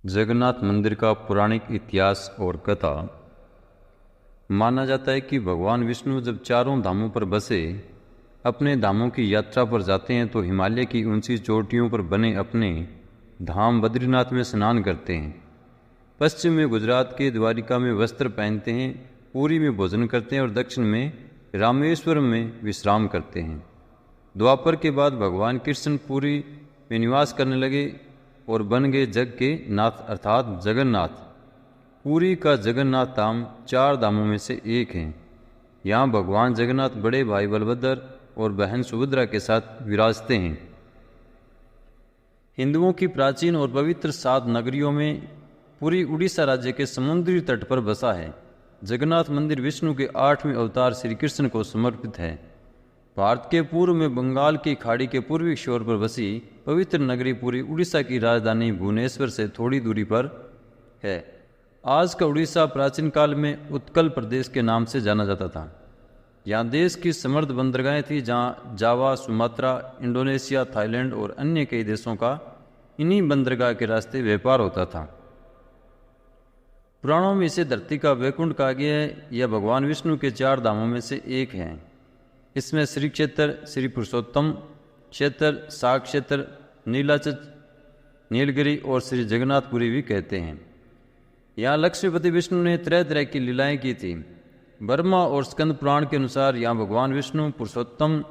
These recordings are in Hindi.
जगन्नाथ मंदिर का पौराणिक इतिहास और कथा। माना जाता है कि भगवान विष्णु जब चारों धामों पर बसे अपने धामों की यात्रा पर जाते हैं तो हिमालय की ऊंची चोटियों पर बने अपने धाम बद्रीनाथ में स्नान करते हैं। पश्चिम में गुजरात के द्वारिका में वस्त्र पहनते हैं, पुरी में भोजन करते हैं और दक्षिण में रामेश्वरम में विश्राम करते हैं। द्वापर के बाद भगवान कृष्ण पुरी में निवास करने लगे और बन गए जग के नाथ अर्थात जगन्नाथ। पुरी का जगन्नाथ धाम चार धामों में से एक है। यहाँ भगवान जगन्नाथ बड़े भाई बलभद्र और बहन सुभद्रा के साथ विराजते हैं। हिंदुओं की प्राचीन और पवित्र 7 नगरियों में पुरी उड़ीसा राज्य के समुद्री तट पर बसा है। जगन्नाथ मंदिर विष्णु के 8वें अवतार श्री कृष्ण को समर्पित है। भारत के पूर्व में बंगाल की खाड़ी के पूर्वी छोर पर बसी पवित्र नगरी पुरी उड़ीसा की राजधानी भुवनेश्वर से थोड़ी दूरी पर है। आज का उड़ीसा प्राचीन काल में उत्कल प्रदेश के नाम से जाना जाता था। यहाँ देश की समृद्ध बंदरगाहें थी, जहाँ जावा, सुमात्रा, इंडोनेशिया, थाईलैंड और अन्य कई देशों का इन्हीं बंदरगाह के रास्ते व्यापार होता था। पुराणों में इसे धरती का वैकुंठ कहा गया है। यह भगवान विष्णु के 4 धामों में से एक है। इसमें श्री क्षेत्र, श्री पुरुषोत्तम क्षेत्र, साग क्षेत्र, नीलाचल, नीलगिरी और श्री जगन्नाथपुरी भी कहते हैं। यहाँ लक्ष्मीपति विष्णु ने तरह तरह की लीलाएं की थी। ब्रह्मा और स्कंद पुराण के अनुसार यहाँ भगवान विष्णु पुरुषोत्तम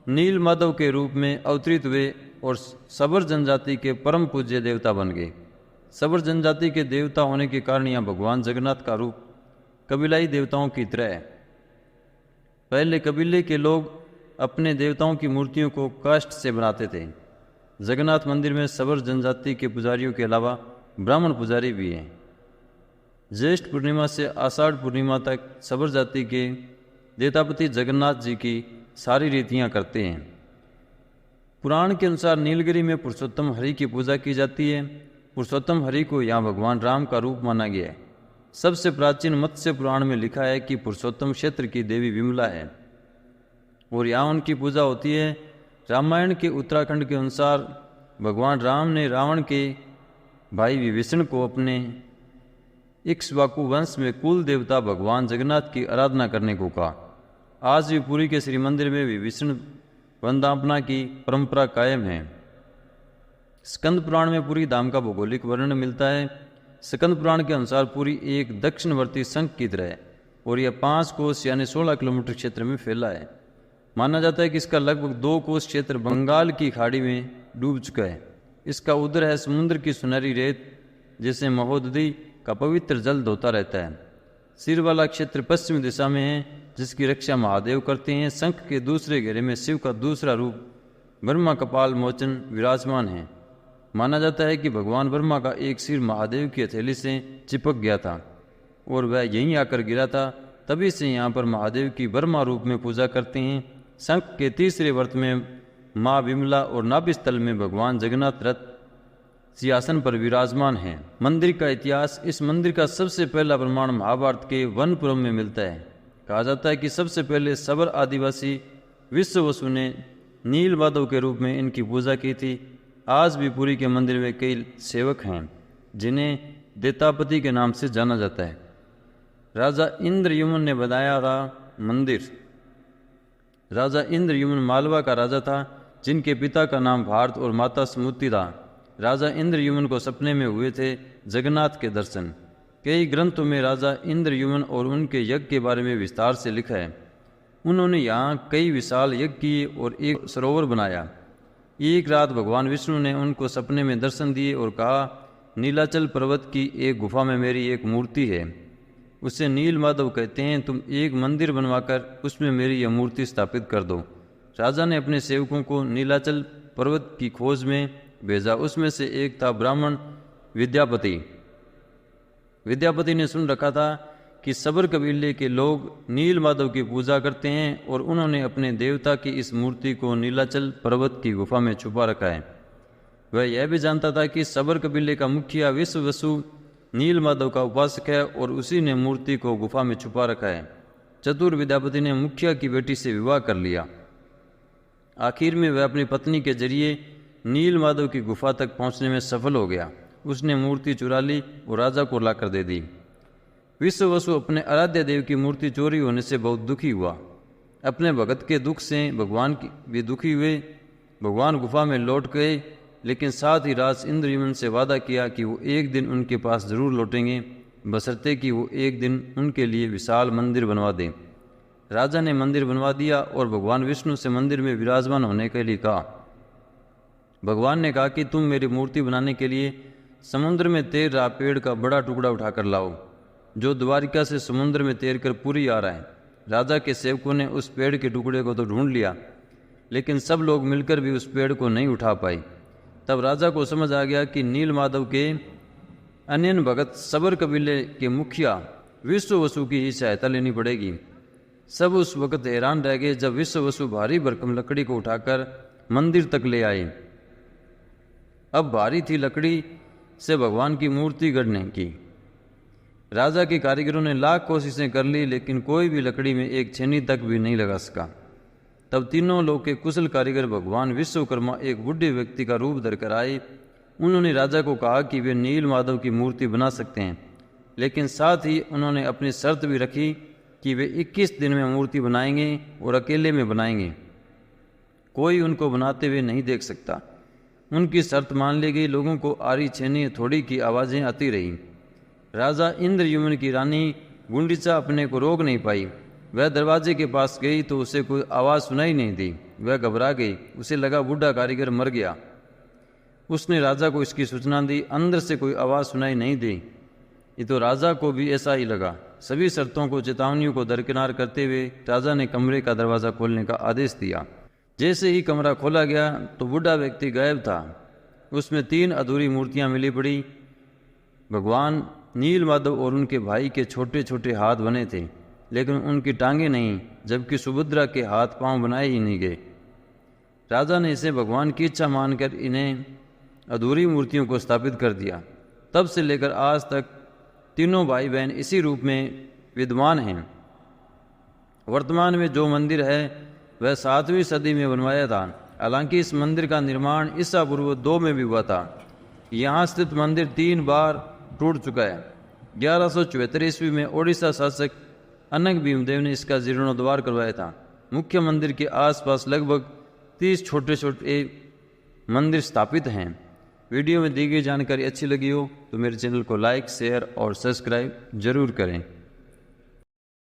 नील माधव के रूप में अवतरित हुए और सबर जनजाति के परम पूज्य देवता बन गए। सबर जनजाति के देवता होने के कारण यहाँ भगवान जगन्नाथ का रूप कबीलाई देवताओं की तरह है। पहले कबीले के लोग अपने देवताओं की मूर्तियों को काष्ठ से बनाते थे। जगन्नाथ मंदिर में सबर जनजाति के पुजारियों के अलावा ब्राह्मण पुजारी भी हैं। ज्येष्ठ पूर्णिमा से आषाढ़ पूर्णिमा तक सबर जाति के देवतापति जगन्नाथ जी की सारी रीतियां करते हैं। पुराण के अनुसार नीलगिरी में पुरुषोत्तम हरि की पूजा की जाती है। पुरुषोत्तम हरि को यहाँ भगवान राम का रूप माना गया है। सबसे प्राचीन मत्स्य पुराण में लिखा है कि पुरुषोत्तम क्षेत्र की देवी विमला है और यहाँ उनकी पूजा होती है। रामायण के उत्तराखंड के अनुसार भगवान राम ने रावण के भाई विभीषण को अपने इक्ष्वाकु वंश में कुल देवता भगवान जगन्नाथ की आराधना करने को कहा। आज भी पुरी के श्री मंदिर में विभीषण वंदना की परंपरा कायम है। स्कंद पुराण में पुरी धाम का भौगोलिक वर्णन मिलता है। स्कंद पुराण के अनुसार पुरी एक दक्षिणवर्ती शंख की तरह है और यह 5 कोस यानी 16 किलोमीटर क्षेत्र में फैला है। माना जाता है कि इसका लगभग 2 कोस क्षेत्र बंगाल की खाड़ी में डूब चुका है। इसका उदर है समुद्र की सुनहरी रेत, जिसे महोदधी का पवित्र जल धोता रहता है। सिर वाला क्षेत्र पश्चिम दिशा में है, जिसकी रक्षा महादेव करते हैं। शंख के दूसरे घेरे में शिव का दूसरा रूप ब्रह्मा कपाल मोचन विराजमान है। माना जाता है कि भगवान ब्रह्मा का एक सिर महादेव की हथेली से चिपक गया था और वह यहीं आकर गिरा था। तभी से यहाँ पर महादेव की ब्रह्मा रूप में पूजा करते हैं। शंख के तीसरे वर्त में माँ विमला और नाभिस्थल में भगवान जगन्नाथ रथ सिंहासन पर विराजमान हैं। मंदिर का इतिहास। इस मंदिर का सबसे पहला प्रमाण महाभारत के वनपुरम में मिलता है। कहा जाता है कि सबसे पहले सबर आदिवासी विश्ववसु ने नील माधव के रूप में इनकी पूजा की थी। आज भी पुरी के मंदिर में कई सेवक हैं जिन्हें देवतापति के नाम से जाना जाता है। राजा इंद्रयुम्न ने बनाया था मंदिर। राजा इंद्रयुम्न मालवा का राजा था, जिनके पिता का नाम भारत और माता सुमति था। राजा इंद्रयुम्न को सपने में हुए थे जगन्नाथ के दर्शन। कई ग्रंथों में राजा इंद्रयुम्न और उनके यज्ञ के बारे में विस्तार से लिखा है। उन्होंने यहाँ कई विशाल यज्ञ किए और एक सरोवर बनाया। एक रात भगवान विष्णु ने उनको सपने में दर्शन दिए और कहा, नीलाचल पर्वत की एक गुफा में मेरी एक मूर्ति है, उसे नील माधव कहते हैं। तुम एक मंदिर बनवाकर उसमें मेरी यह मूर्ति स्थापित कर दो। राजा ने अपने सेवकों को नीलाचल पर्वत की खोज में भेजा। उसमें से एक था ब्राह्मण विद्यापति। विद्यापति ने सुन रखा था कि सबर कबीले के लोग नील माधव की पूजा करते हैं और उन्होंने अपने देवता की इस मूर्ति को नीलाचल पर्वत की गुफा में छुपा रखा है। वह यह भी जानता था कि सबर कबीले का मुखिया विश्ववसु नील माधव का उपासक है और उसी ने मूर्ति को गुफा में छुपा रखा है। चतुर विद्यापति ने मुखिया की बेटी से विवाह कर लिया। आखिर में वह अपनी पत्नी के जरिए नील माधव की गुफा तक पहुंचने में सफल हो गया। उसने मूर्ति चुरा ली और राजा को लाकर दे दी। विश्ववसु अपने आराध्य देव की मूर्ति चोरी होने से बहुत दुखी हुआ। अपने भगत के दुख से भगवान भी दुखी हुए। भगवान गुफा में लौट गए, लेकिन साथ ही राज इंद्रयुम्न से वादा किया कि वो एक दिन उनके पास जरूर लौटेंगे, बशर्ते कि वो एक दिन उनके लिए विशाल मंदिर बनवा दें। राजा ने मंदिर बनवा दिया और भगवान विष्णु से मंदिर में विराजमान होने के लिए कहा। भगवान ने कहा कि तुम मेरी मूर्ति बनाने के लिए समुद्र में तैर रहा पेड़ का बड़ा टुकड़ा उठाकर लाओ, जो द्वारिका से समुद्र में तैरकर पुरी आ रहा है। राजा के सेवकों ने उस पेड़ के टुकड़े को तो ढूंढ लिया, लेकिन सब लोग मिलकर भी उस पेड़ को नहीं उठा पाए। तब राजा को समझ आ गया कि नील माधव के अन्यन भगत सबर कबीले के मुखिया विश्ववसु की ही सहायता लेनी पड़ेगी। सब उस वक्त हैरान रह गए जब विश्ववसु भारी भरकम लकड़ी को उठाकर मंदिर तक ले आए। अब भारी थी लकड़ी से भगवान की मूर्ति गढ़ने की। राजा के कारीगरों ने लाख कोशिशें कर ली, लेकिन कोई भी लकड़ी में एक छेनी तक भी नहीं लगा सका। तब तीनों लोग के कुशल कारीगर भगवान विश्वकर्मा एक बुढ़े व्यक्ति का रूप धरकर आए। उन्होंने राजा को कहा कि वे नील माधव की मूर्ति बना सकते हैं, लेकिन साथ ही उन्होंने अपनी शर्त भी रखी कि वे 21 दिन में मूर्ति बनाएंगे और अकेले में बनाएंगे, कोई उनको बनाते हुए नहीं देख सकता। उनकी शर्त मान ली गई। लोगों को आरी छेनी थोड़ी की आवाज़ें आती रहीं। राजा इंद्रयुम्न की रानी गुंडीचा अपने को रोक नहीं पाई। वह दरवाजे के पास गई तो उसे कोई आवाज़ सुनाई नहीं दी। वह घबरा गई। उसे लगा बूढ़ा कारीगर मर गया। उसने राजा को इसकी सूचना दी। अंदर से कोई आवाज़ सुनाई नहीं दी। ये तो राजा को भी ऐसा ही लगा। सभी शर्तों को चेतावनियों को दरकिनार करते हुए राजा ने कमरे का दरवाज़ा खोलने का आदेश दिया। जैसे ही कमरा खोला गया तो बूढ़ा व्यक्ति गायब था। उसमें 3 अधूरी मूर्तियां मिली पड़ी। भगवान नील माधव और उनके भाई के छोटे छोटे हाथ बने थे, लेकिन उनकी टांगें नहीं, जबकि सुभद्रा के हाथ पांव बनाए ही नहीं गए। राजा ने इसे भगवान की इच्छा मानकर इन्हें अधूरी मूर्तियों को स्थापित कर दिया। तब से लेकर आज तक तीनों भाई बहन इसी रूप में विद्यमान हैं। वर्तमान में जो मंदिर है वह 7वीं सदी में बनवाया था। हालांकि इस मंदिर का निर्माण ईसा पूर्व 2 में भी हुआ था। यहाँ स्थित मंदिर 3 बार टूट चुका है। 1174 ईस्वी में ओडिशा शासक अनंग भीमदेव ने इसका जीर्णोद्धार करवाया था। मुख्य मंदिर के आसपास लगभग 30 छोटे छोटे मंदिर स्थापित हैं। वीडियो में दी गई जानकारी अच्छी लगी हो तो मेरे चैनल को लाइक, शेयर और सब्सक्राइब जरूर करें।